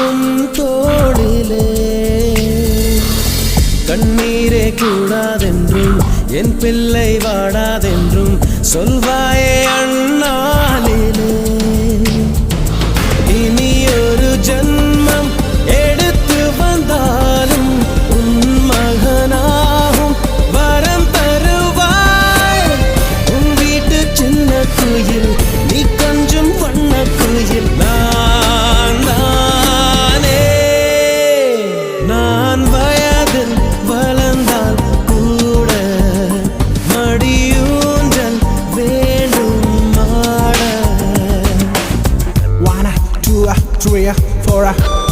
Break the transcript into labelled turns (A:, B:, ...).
A: உன் தோளிலே கண்ணீரே கூடாதென்றும் என் பிள்ளை வாடாதென்றும் சொல்வாயே அண்ணாலிலே இனி ஒரு ஜன்மம் எடுத்து வந்தாலும் உன் மகனாகும் வரம் தருவாய் உன் வீட்டு சின்ன குயில் நீ கொஞ்சம் வண்ண குயில் நான் தானே நான் வயதில் வளர்ந்தால் கூட மடியூஞ்சல் வேண்டும் ஆட
B: 1 2 3 4